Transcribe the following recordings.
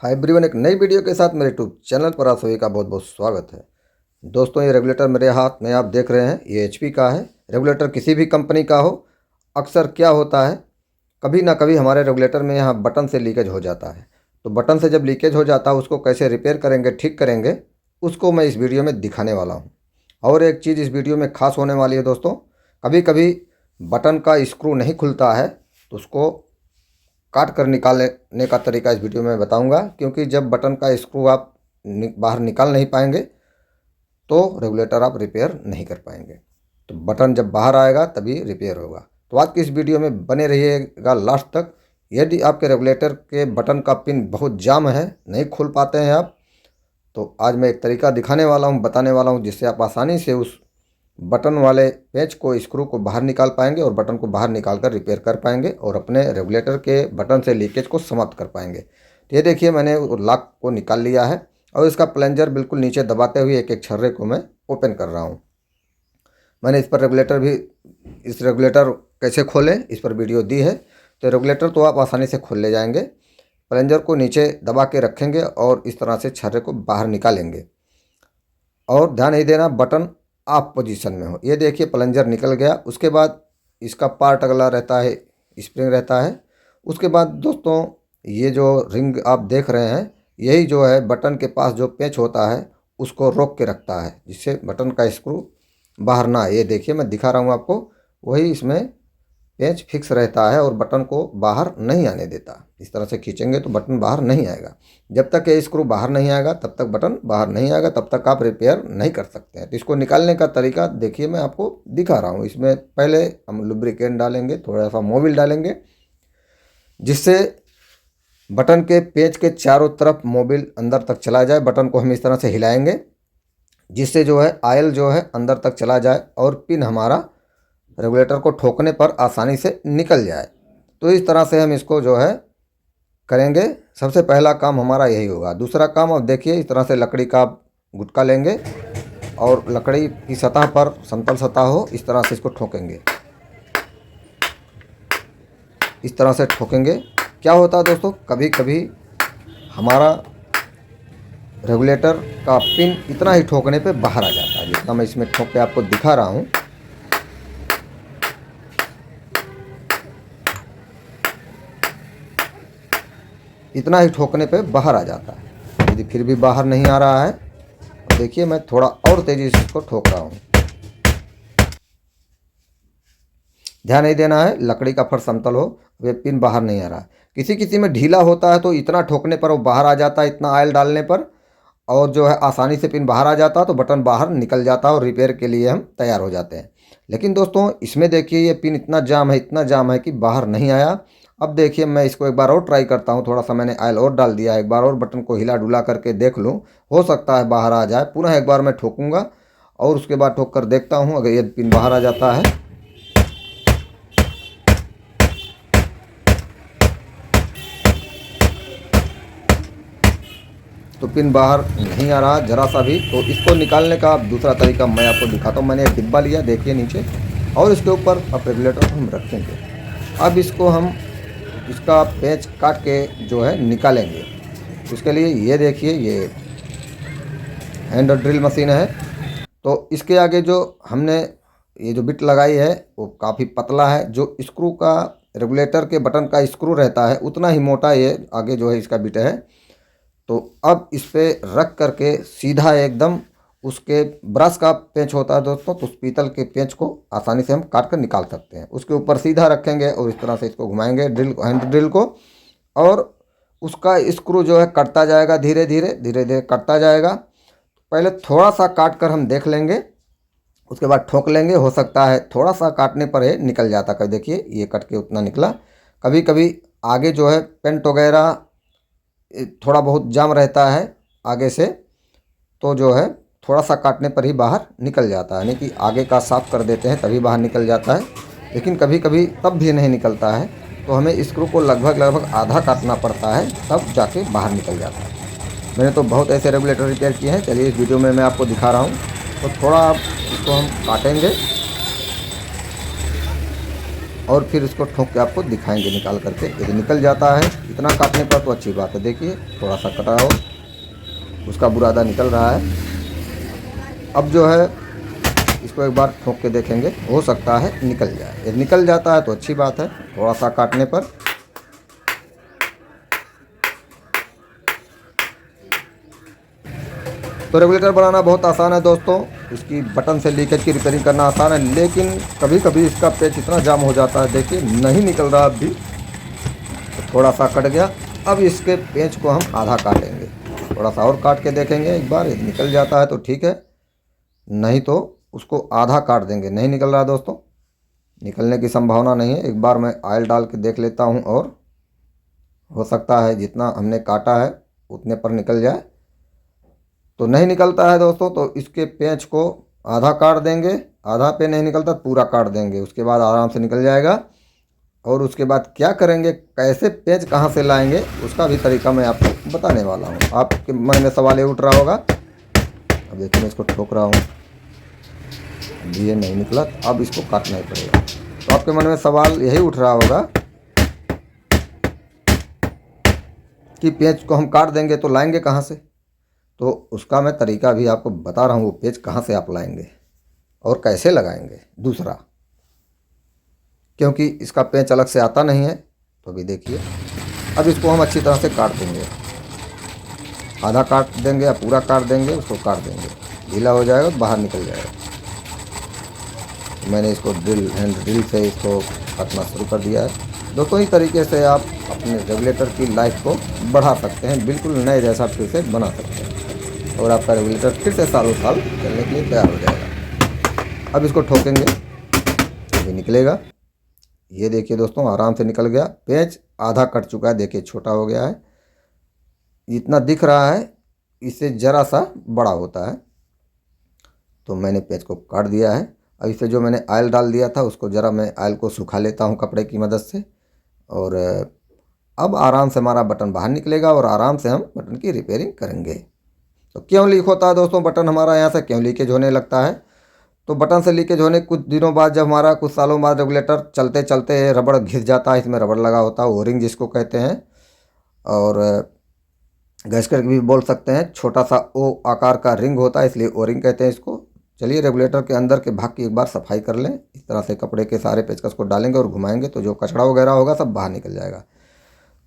Hi everyone, एक नई video के साथ मेरे यूट्यूब चैनल पर आप सभी का बहुत बहुत स्वागत है। दोस्तों, ये रेगुलेटर मेरे हाथ में आप देख रहे हैं, ये एचपी का है। रेगुलेटर किसी भी कंपनी का हो, अक्सर क्या होता है, कभी ना कभी हमारे रेगुलेटर में यहाँ बटन से लीकेज हो जाता है। तो बटन से जब लीकेज हो जाता है, उसको कैसे रिपेयर करेंगे, ठीक करेंगे, उसको मैं इस वीडियो में दिखाने वाला हूँ। और एक चीज़ इस वीडियो में खास होने वाली है दोस्तों, कभी कभी बटन का स्क्रू नहीं खुलता है तो उसको काट कर निकालने का तरीका इस वीडियो में बताऊंगा। क्योंकि जब बटन का स्क्रू आप बाहर निकाल नहीं पाएंगे तो रेगुलेटर आप रिपेयर नहीं कर पाएंगे। तो बटन जब बाहर आएगा तभी रिपेयर होगा। तो आज की इस वीडियो में बने रहिएगा लास्ट तक। यदि आपके रेगुलेटर के बटन का पिन बहुत जाम है, नहीं खोल पाते हैं आप, तो आज मैं एक तरीका दिखाने वाला हूँ, बताने वाला हूँ, जिससे आप आसानी से उस बटन वाले पेंच को, स्क्रू को बाहर निकाल पाएंगे और बटन को बाहर निकाल कर रिपेयर कर पाएंगे और अपने रेगुलेटर के बटन से लीकेज को समाप्त कर पाएंगे। तो ये देखिए, मैंने लॉक को निकाल लिया है और इसका प्लंजर बिल्कुल नीचे दबाते हुए एक एक छर्रे को मैं ओपन कर रहा हूँ। मैंने इस पर इस रेगुलेटर कैसे खोलें इस पर वीडियो दी है। तो रेगुलेटर तो आप आसानी से खोल ले जाएंगे। प्लंजर को नीचे दबा के रखेंगे और इस तरह से छर्रे को बाहर निकालेंगे। और ध्यान नहीं देना बटन ऑफ पोजीशन में हो। ये देखिए, प्लंजर निकल गया। उसके बाद इसका पार्ट अगला रहता है, स्प्रिंग रहता है। उसके बाद दोस्तों, ये जो रिंग आप देख रहे हैं, यही जो है बटन के पास जो पेंच होता है उसको रोक के रखता है, जिससे बटन का स्क्रू बाहर ना आए। ये देखिए, मैं दिखा रहा हूँ आपको, वही इसमें पेंच फिक्स रहता है और बटन को बाहर नहीं आने देता। इस तरह से खींचेंगे तो बटन बाहर नहीं आएगा। जब तक ये स्क्रू बाहर नहीं आएगा तब तक बटन बाहर नहीं आएगा, तब तक आप रिपेयर नहीं कर सकते हैं। तो इसको निकालने का तरीका देखिए, मैं आपको दिखा रहा हूँ। इसमें पहले हम लुब्रिकेंट डालेंगे, थोड़ा सा मोबिल डालेंगे, जिससे बटन के पेंच के चारों तरफ मोबिल अंदर तक चला जाए। बटन को हम इस तरह से हिलाएंगे जिससे जो है आयल जो है अंदर तक चला जाए और पिन हमारा रेगुलेटर को ठोकने पर आसानी से निकल जाए। तो इस तरह से हम इसको जो है करेंगे। सबसे पहला काम हमारा यही होगा। दूसरा काम, अब देखिए, इस तरह से लकड़ी का गुटका लेंगे और लकड़ी की सतह पर समतल सतह हो, इस तरह से इसको ठोकेंगे। इस तरह से ठोकेंगे। क्या होता है दोस्तों, कभी कभी हमारा रेगुलेटर का पिन इतना ही ठोकने पे बाहर आ जाता है, जितना मैं इसमें ठोक के आपको दिखा रहा हूँ। इतना ही ठोकने पे बाहर आ जाता है। यदि फिर भी बाहर नहीं आ रहा है, तो देखिए मैं थोड़ा और तेज़ी से इसको ठोक रहा हूँ। ध्यान नहीं देना है, लकड़ी का फर्श समतल हो, वे पिन बाहर नहीं आ रहा है। किसी किसी में ढीला होता है तो इतना ठोकने पर वो बाहर आ जाता है, इतना ऑयल डालने पर, और जो है आसानी से पिन बाहर आ जाता है तो बटन बाहर निकल जाता है और रिपेयर के लिए हम तैयार हो जाते हैं। लेकिन दोस्तों, इसमें देखिए ये पिन इतना जाम है, इतना जाम है कि बाहर नहीं आया। अब देखिए, मैं इसको एक बार और ट्राई करता हूँ। थोड़ा सा मैंने ऑयल और डाल दिया है। एक बार और बटन को हिला डुला करके देख लूँ, हो सकता है बाहर आ जाए। पुनः एक बार मैं ठोकूँगा और उसके बाद ठोक कर देखता हूँ। अगर ये पिन बाहर आ जाता है तो पिन बाहर नहीं आ रहा जरा सा भी, तो इसको निकालने का दूसरा तरीका मैं आपको दिखाता हूँ। मैंने एक डिब्बा लिया, देखिए नीचे, और इसके ऊपर अब रेगुलेटर को हम रखेंगे। अब इसको हम इसका पेंच काट के जो है निकालेंगे। उसके लिए ये देखिए, ये हैंड ड्रिल मशीन है। तो इसके आगे जो हमने ये जो बिट लगाई है वो काफ़ी पतला है। जो स्क्रू का, रेगुलेटर के बटन का स्क्रू रहता है, उतना ही मोटा ये आगे जो है इसका बिट है। तो अब इस पर रख करके सीधा एकदम, उसके ब्रश का पेंच होता है दोस्तों, तो उस पीतल के पेंच को आसानी से हम काट कर निकाल सकते हैं। उसके ऊपर सीधा रखेंगे और इस तरह से इसको घुमाएंगे, हैंड ड्रिल को, और उसका स्क्रू जो है कटता जाएगा, धीरे धीरे धीरे धीरे कटता जाएगा। पहले थोड़ा सा काट कर हम देख लेंगे, उसके बाद ठोक लेंगे। हो सकता है थोड़ा सा काटने पर ये निकल जाता है। देखिए, ये कट के उतना निकला। कभी कभी आगे जो है पेंट वगैरह थोड़ा बहुत जाम रहता है आगे से, तो जो है थोड़ा सा काटने पर ही बाहर निकल जाता है। यानी कि आगे का साफ़ कर देते हैं तभी बाहर निकल जाता है। लेकिन कभी कभी तब भी नहीं निकलता है, तो हमें स्क्रू को लगभग आधा काटना पड़ता है, तब जाके बाहर निकल जाता है। मैंने तो बहुत ऐसे रेगुलेटर रिपेयर किए हैं। चलिए, इस वीडियो में मैं आपको दिखा रहा हूँ। तो थोड़ा इसको हम काटेंगे और फिर इसको ठोक के आपको दिखाएंगे निकाल करके। यदि निकल जाता है इतना काटने पर तो अच्छी बात है। देखिए थोड़ा सा कटा हो, उसका बुरादा निकल रहा है। अब जो है इसको एक बार ठोक के देखेंगे, हो सकता है निकल जाए। यदि निकल जाता है तो अच्छी बात है थोड़ा सा काटने पर। तो रेगुलेटर बनाना बहुत आसान है दोस्तों। इसकी बटन से लीकेज की रिपेयरिंग करना आसान है, लेकिन कभी कभी इसका पेच इतना जाम हो जाता है। देखिए नहीं निकल रहा अब भी, तो थोड़ा सा कट गया। अब इसके पेच को हम आधा काटेंगे, थोड़ा सा और काट के देखेंगे एक बार। यदि निकल जाता है तो ठीक है, नहीं तो उसको आधा काट देंगे। नहीं निकल रहा दोस्तों, निकलने की संभावना नहीं है। एक बार मैं ऑयल डाल के देख लेता हूँ, और हो सकता है जितना हमने काटा है उतने पर निकल जाए। तो नहीं निकलता है दोस्तों, तो इसके पेंच को आधा काट देंगे। आधा पे नहीं निकलता पूरा काट देंगे, उसके बाद आराम से निकल जाएगा। और उसके बाद क्या करेंगे, कैसे पेंच कहाँ से लाएंगे, उसका भी तरीका मैं आपको बताने वाला हूँ। आपके मन में सवाल ये उठ रहा होगा। अब देखिए मैं इसको ठोक रहा हूँ, अभी ये नहीं निकला, अब इसको काटना ही पड़ेगा। तो आपके मन में सवाल यही उठ रहा होगा कि पेंच को हम काट देंगे तो लाएंगे कहाँ से। तो उसका मैं तरीका भी आपको बता रहा हूँ, वो पेच कहाँ से आप लाएंगे और कैसे लगाएंगे दूसरा, क्योंकि इसका पेच अलग से आता नहीं है। तो अभी देखिए, अब इसको हम अच्छी तरह से काट देंगे। आधा काट देंगे या पूरा काट देंगे, उसको काट देंगे, ढीला हो जाएगा तो बाहर निकल जाएगा। तो मैंने इसको हैंड ड्रिल से इसको काटना शुरू कर दिया है। दोस्तों इस तरीके से आप अपने रेगुलेटर की लाइफ को बढ़ा सकते हैं, बिल्कुल नए जैसा फिर से बना सकते हैं, और आपका रेगुलेटर फिर से सालों साल चलने के लिए तैयार हो जाएगा। अब इसको ठोकेंगे, अभी निकलेगा। ये देखिए दोस्तों आराम से निकल गया। पेंच आधा कट चुका है, देखिए छोटा हो गया है। इतना दिख रहा है, इससे ज़रा सा बड़ा होता है। तो मैंने पेंच को काट दिया है। अब इसे जो मैंने ऑयल डाल दिया था उसको ज़रा मैं ऑयल को सुखा लेता हूँ कपड़े की मदद से। और अब आराम से हमारा बटन बाहर निकलेगा और आराम से हम बटन की रिपेयरिंग करेंगे। तो क्यों लीक होता है दोस्तों बटन हमारा, यहाँ से क्यों लीकेज होने लगता है। तो बटन से लीकेज होने कुछ दिनों बाद, जब हमारा कुछ सालों बाद रेगुलेटर चलते चलते रबड़ घिस जाता है, इसमें रबड़ लगा होता है, ओरिंग जिसको कहते हैं, और गैस्केट भी बोल सकते हैं। छोटा सा ओ आकार का रिंग होता है, इसलिए ओरिंग कहते हैं इसको। चलिए रेगुलेटर के अंदर के भाग की एक बार सफाई कर लें। इस तरह से कपड़े के सारे पेचकस को डालेंगे और घुमाएंगे तो जो कचड़ा वगैरह होगा सब बाहर निकल जाएगा।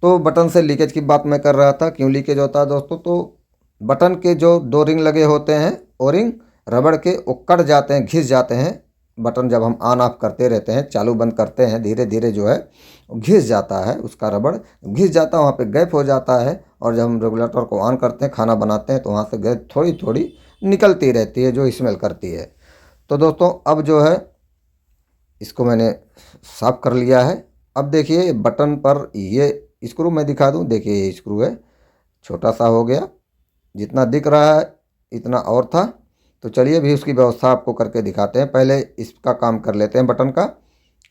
तो बटन से लीकेज की बात मैं कर रहा था, क्यों लीकेज होता है दोस्तों। तो बटन के जो दो रिंग लगे होते हैं, ओरिंग रबड़ के, वो कट जाते हैं, घिस जाते हैं। बटन जब हम ऑन ऑफ करते रहते हैं, चालू बंद करते हैं, धीरे धीरे जो है घिस जाता है, उसका रबड़ घिस जाता है, वहाँ पे गैप हो जाता है। और जब हम रेगुलेटर को ऑन करते हैं, खाना बनाते हैं, तो वहाँ से गैस थोड़ी थोड़ी निकलती रहती है जो स्मेल करती है। तो दोस्तों अब जो है इसको मैंने साफ़ कर लिया है। अब देखिए बटन पर ये स्क्रू मैं दिखा दूं, देखिए ये स्क्रू है, छोटा सा हो गया, जितना दिख रहा है इतना और था। तो चलिए भी उसकी व्यवस्था आपको करके दिखाते हैं। पहले इसका काम कर लेते हैं बटन का,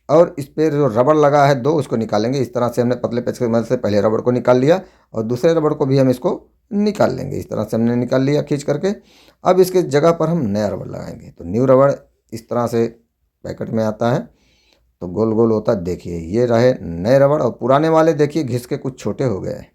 और इस पर जो रबड़ लगा है दो, उसको निकालेंगे। इस तरह से हमने पतले पेच की मदद से पहले रबड़ को निकाल लिया, और दूसरे रबड़ को भी हम इसको निकाल लेंगे। इस तरह से हमने निकाल लिया खींच करके। अब इसके जगह पर हम नया रबड़ लगाएंगे। तो न्यू रबड़ इस तरह से पैकेट में आता है, तो गोल गोल होता है। देखिए ये रहे नए रबड़, और पुराने वाले देखिए घिस के कुछ छोटे हो गए हैं,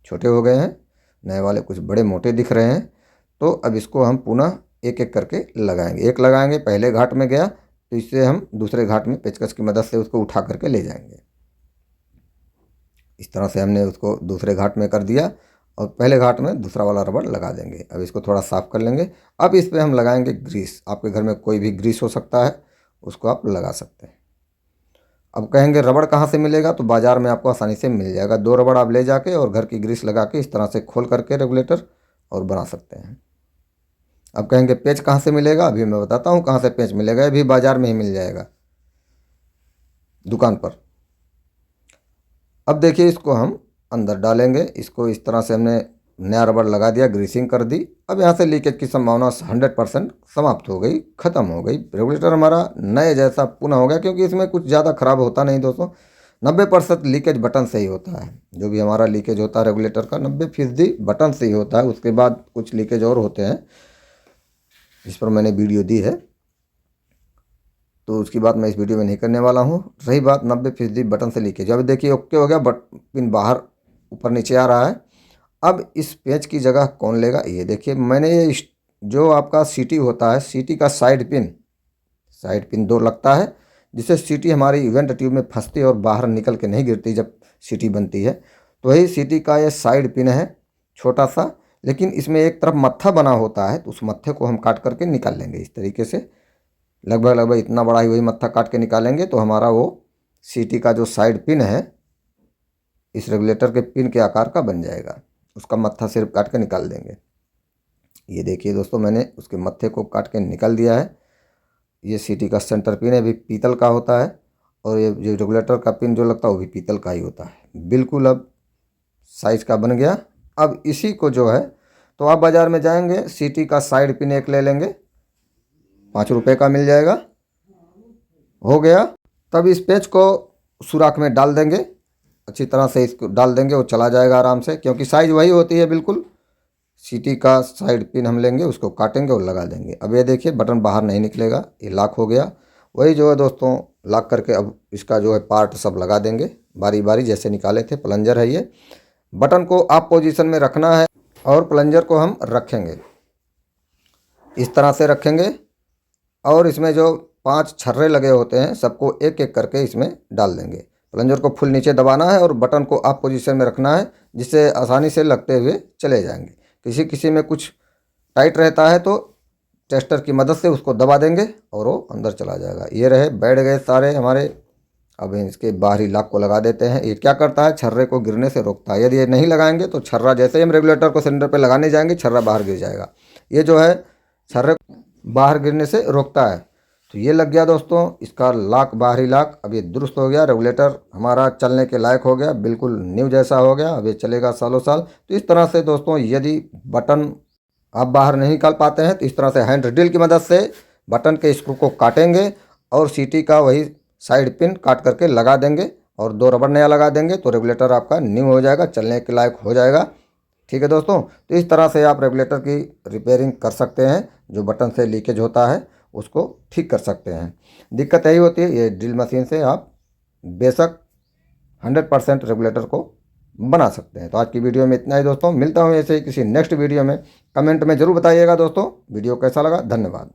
छोटे हो गए हैं। नए वाले कुछ बड़े मोटे दिख रहे हैं। तो अब इसको हम पुनः एक एक करके लगाएंगे। एक लगाएंगे, पहले घाट में गया तो इससे हम दूसरे घाट में पेचकस की मदद से उसको उठा करके ले जाएंगे। इस तरह से हमने उसको दूसरे घाट में कर दिया, और पहले घाट में दूसरा वाला रबड़ लगा देंगे। अब इसको थोड़ा साफ़ कर लेंगे। अब इस पर हम लगाएंगे ग्रीस। आपके घर में कोई भी ग्रीस हो सकता है, उसको आप लगा सकते हैं। अब कहेंगे रबड़ कहाँ से मिलेगा, तो बाज़ार में आपको आसानी से मिल जाएगा। दो रबड़ आप ले जाके और घर की ग्रीस लगा के इस तरह से खोल करके रेगुलेटर और बना सकते हैं। अब कहेंगे पेच कहाँ से मिलेगा, अभी मैं बताता हूँ कहाँ से पेच मिलेगा। अभी बाज़ार में ही मिल जाएगा दुकान पर। अब देखिए इसको हम अंदर डालेंगे। इसको इस तरह से हमने नया रबड़ लगा दिया, ग्रीसिंग कर दी। अब यहाँ से लीकेज की संभावना 100% समाप्त हो गई, ख़त्म हो गई। रेगुलेटर हमारा नए जैसा पुनः हो गया, क्योंकि इसमें कुछ ज़्यादा ख़राब होता नहीं दोस्तों। 90% लीकेज बटन से ही होता है। जो भी हमारा लीकेज होता है रेगुलेटर का 90% बटन से ही होता है। उसके बाद कुछ लीकेज और होते हैं, जिस पर मैंने वीडियो दी है। तो उसकी बात मैं इस वीडियो में नहीं करने वाला हूँ। रही बात 90% बटन से लीकेज, अभी देखिए ओके हो गया, बट पिन बाहर ऊपर नीचे आ रहा है। अब इस पेंच की जगह कौन लेगा, ये देखिए मैंने ये जो आपका सीटी होता है, सीटी का साइड पिन 2 लगता है, जिससे सीटी हमारी इवेंट ट्यूब में फंसती है और बाहर निकल के नहीं गिरती जब सीटी बनती है। तो वही सीटी का ये साइड पिन है छोटा सा, लेकिन इसमें एक तरफ मत्था बना होता है, तो उस मत्थे को हम काट करके निकाल लेंगे इस तरीके से। लगभग इतना बड़ा ही वही मत्था काट के निकालेंगे तो हमारा वो सीटी का जो साइड पिन है इस रेगुलेटर के पिन के आकार का बन जाएगा। उसका मत्था सिर्फ काट के निकाल देंगे। ये देखिए दोस्तों, मैंने उसके मत्थे को काट के निकाल दिया है। ये सीटी का सेंटर पिन है, भी पीतल का होता है, और ये जो रेगुलेटर का पिन जो लगता है वो भी पीतल का ही होता है। बिल्कुल अब साइज का बन गया। अब इसी को जो है, तो आप बाज़ार में जाएंगे, सीटी का साइड पिन एक ले लेंगे, 5 रुपये का मिल जाएगा। हो गया। तब इस पेच को सुराख में डाल देंगे, अच्छी तरह से इसको डाल देंगे, वो चला जाएगा आराम से, क्योंकि साइज़ वही होती है बिल्कुल। सीटी का साइड पिन हम लेंगे, उसको काटेंगे और लगा देंगे। अब ये देखिए बटन बाहर नहीं निकलेगा, ये लॉक हो गया। वही जो है दोस्तों, लॉक करके अब इसका जो है पार्ट सब लगा देंगे बारी बारी, जैसे निकाले थे। प्लंजर है ये, बटन को आप पोजीशन में रखना है और प्लंजर को हम रखेंगे इस तरह से रखेंगे, और इसमें जो 5 छर्रे लगे होते हैं सबको एक एक करके इसमें डाल देंगे। प्लंजर को फुल नीचे दबाना है और बटन को आप पोजीशन में रखना है, जिससे आसानी से लगते हुए चले जाएंगे। किसी में कुछ टाइट रहता है तो टेस्टर की मदद से उसको दबा देंगे और वो अंदर चला जाएगा। ये रहे, बैठ गए सारे हमारे। अब इसके बाहरी लॉक को लगा देते हैं। ये क्या करता है, छर्रे को गिरने से रोकता है। यदि ये नहीं लगाएंगे तो छर्रा, जैसे ही हम रेगुलेटर को सिलेंडर पे लगाने जाएंगे, छर्रा बाहर गिर जाएगा। ये जो है छर्रे बाहर गिरने से रोकता है। तो ये लग गया दोस्तों इसका लॉक, बाहरी लॉक। अब ये दुरुस्त हो गया, रेगुलेटर हमारा चलने के लायक हो गया, बिल्कुल न्यू जैसा हो गया। अब ये चलेगा सालों साल। तो इस तरह से दोस्तों, यदि बटन आप बाहर नहीं निकाल पाते हैं तो इस तरह से हैंड ड्रिल की मदद से बटन के स्क्रू को काटेंगे और सीटी का वही साइड पिन काट करके लगा देंगे और 2 रबड़ नया लगा देंगे, तो रेगुलेटर आपका न्यू हो जाएगा, चलने के लायक हो जाएगा। ठीक है दोस्तों, तो इस तरह से आप रेगुलेटर की रिपेयरिंग कर सकते हैं। जो बटन से लीकेज होता है उसको ठीक कर सकते हैं। दिक्कत यही होती है, ये ड्रिल मशीन से आप बेशक 100% रेगुलेटर को बना सकते हैं। तो आज की वीडियो में इतना ही दोस्तों, मिलता हूँ ऐसे ही किसी नेक्स्ट वीडियो में। कमेंट में ज़रूर बताइएगा दोस्तों वीडियो कैसा लगा। धन्यवाद।